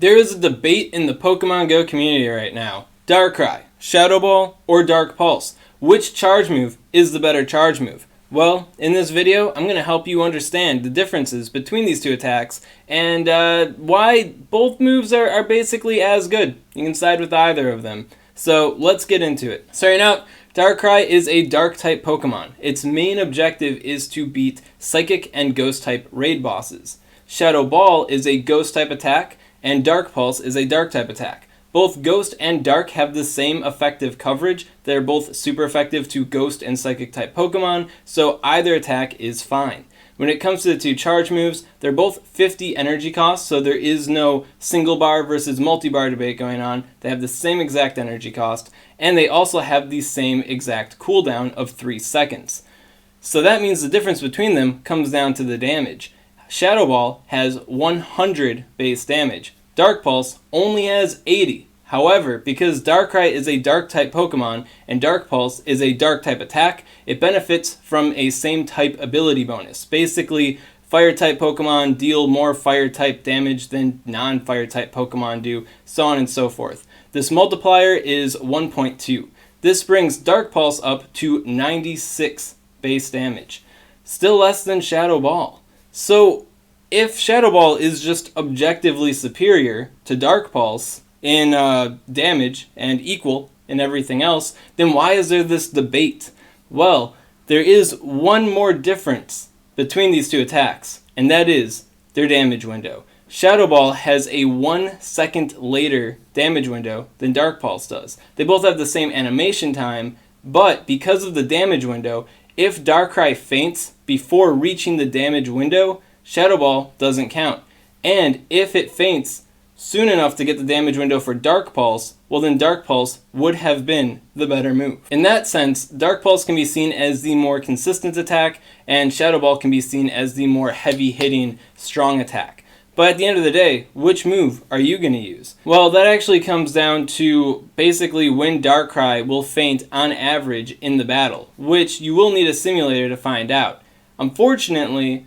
There is a debate in the Pokemon Go community right now. Darkrai, Shadow Ball, or Dark Pulse? Which charge move is the better charge move? Well, in this video, I'm going to help you understand the differences between these two attacks and why both moves are basically as good. You can side with either of them. So let's get into it. Starting out, Darkrai is a Dark-type Pokemon. Its main objective is to beat Psychic and Ghost-type raid bosses. Shadow Ball is a Ghost-type attack, and Dark Pulse is a Dark-type attack. Both Ghost and Dark have the same effective coverage. They're both super effective to Ghost and Psychic-type Pokemon, so either attack is fine. When it comes to the two charge moves, they're both 50 energy costs, so there is no single bar versus multi-bar debate going on. They have the same exact energy cost, and they also have the same exact cooldown of 3 seconds. So that means the difference between them comes down to the damage. Shadow Ball has 100 base damage. Dark Pulse only has 80. However, because Darkrai is a Dark-type Pokemon and Dark Pulse is a Dark-type attack, it benefits from a same-type ability bonus. Basically, Fire-type Pokemon deal more Fire-type damage than non-Fire-type Pokemon do, so on and so forth. This multiplier is 1.2. This brings Dark Pulse up to 96 base damage. Still less than Shadow Ball. So, if Shadow Ball is just objectively superior to Dark Pulse in damage and equal in everything else, then why is there this debate? Well, there is one more difference between these two attacks, and that is their damage window. Shadow Ball has a 1 second later damage window than Dark Pulse does. They both have the same animation time, but because of the damage window, if Darkrai faints before reaching the damage window, Shadow Ball doesn't count. And if it faints soon enough to get the damage window for Dark Pulse, well then Dark Pulse would have been the better move. In that sense, Dark Pulse can be seen as the more consistent attack, and Shadow Ball can be seen as the more heavy-hitting, strong attack. But at the end of the day, which move are you going to use? Well, that actually comes down to basically when Darkrai will faint on average in the battle, which you will need a simulator to find out. Unfortunately,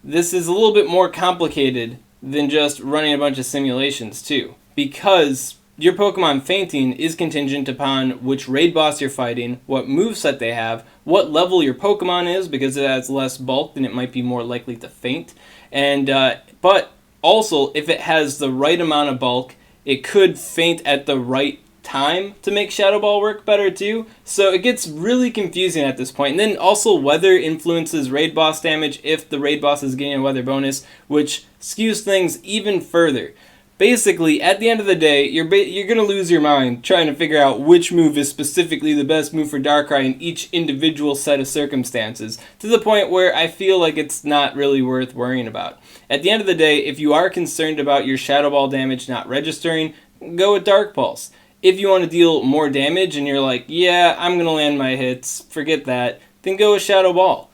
this is a little bit more complicated than just running a bunch of simulations too, because your Pokemon fainting is contingent upon which raid boss you're fighting, what moveset they have, what level your Pokemon is, because it has less bulk then it might be more likely to faint, and but also if it has the right amount of bulk, it could faint at the right time to make Shadow Ball work better too. So it gets really confusing at this point. And then also weather influences raid boss damage if the raid boss is getting a weather bonus, which skews things even further. Basically, at the end of the day, you're going to lose your mind trying to figure out which move is specifically the best move for Darkrai in each individual set of circumstances, to the point where I feel like it's not really worth worrying about. At the end of the day, if you are concerned about your Shadow Ball damage not registering, go with Dark Pulse. If you want to deal more damage and you're like, yeah, I'm going to land my hits, forget that, then go with Shadow Ball.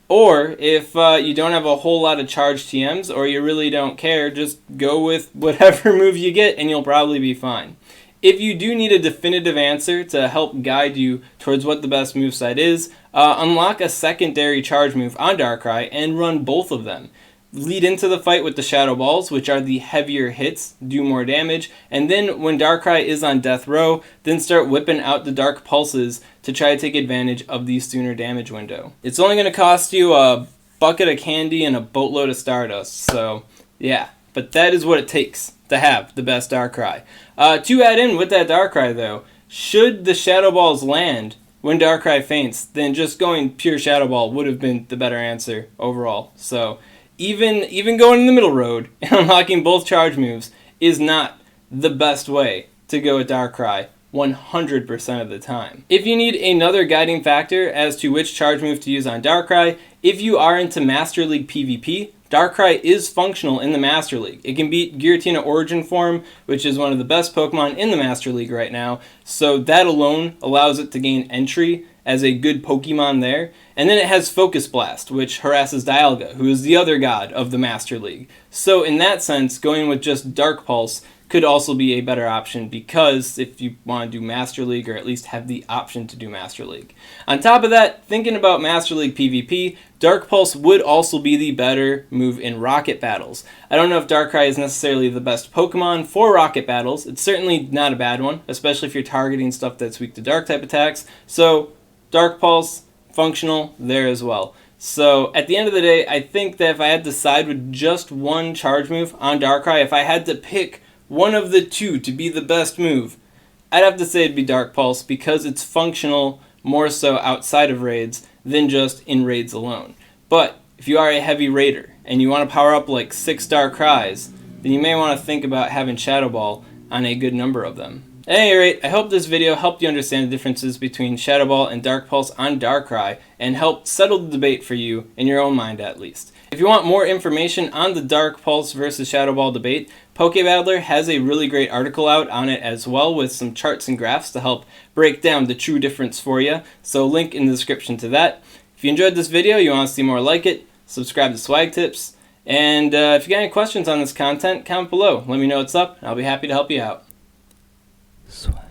Or if you don't have a whole lot of charged TMs or you really don't care, just go with whatever move you get and you'll probably be fine. If you do need a definitive answer to help guide you towards what the best moveset is, unlock a secondary charge move on Darkrai and run both of them. Lead into the fight with the Shadow Balls, which are the heavier hits, do more damage, and then when Darkrai is on death row, then start whipping out the Dark Pulses to try to take advantage of the sooner damage window. It's only going to cost you a bucket of candy and a boatload of Stardust, so yeah, but that is what it takes to have the best Darkrai. To add in with that Darkrai though, should the Shadow Balls land when Darkrai faints, then just going pure Shadow Ball would have been the better answer overall. So even going in the middle road and unlocking both charge moves is not the best way to go with Darkrai 100% of the time. If you need another guiding factor as to which charge move to use on Darkrai, if you are into Master League PvP, Darkrai is functional in the Master League. It can beat Giratina Origin Form, which is one of the best Pokemon in the Master League right now, so that alone allows it to gain entry as a good Pokemon there. And then it has Focus Blast, which harasses Dialga, who is the other god of the Master League. So in that sense, going with just Dark Pulse could also be a better option, because if you want to do Master League, or at least have the option to do Master League. On top of that, thinking about Master League PvP, Dark Pulse would also be the better move in Rocket Battles. I don't know if Darkrai is necessarily the best Pokemon for Rocket Battles. It's certainly not a bad one, especially if you're targeting stuff that's weak to Dark type attacks. So Dark Pulse, functional there as well. So at the end of the day, I think that if I had to side with just one charge move on Darkrai, if I had to pick one of the two to be the best move, I'd have to say it'd be Dark Pulse, because it's functional more so outside of raids than just in raids alone. But if you are a heavy raider and you want to power up like 6 Darkrais, then you may want to think about having Shadow Ball on a good number of them. At any rate, I hope this video helped you understand the differences between Shadow Ball and Dark Pulse on Darkrai, and helped settle the debate for you in your own mind at least. If you want more information on the Dark Pulse versus Shadow Ball debate, PokeBattler has a really great article out on it as well, with some charts and graphs to help break down the true difference for you. So link in the description to that. If you enjoyed this video, you want to see more like it, subscribe to SwagTips. And if you got any questions on this content, comment below. Let me know what's up, and I'll be happy to help you out. Swag.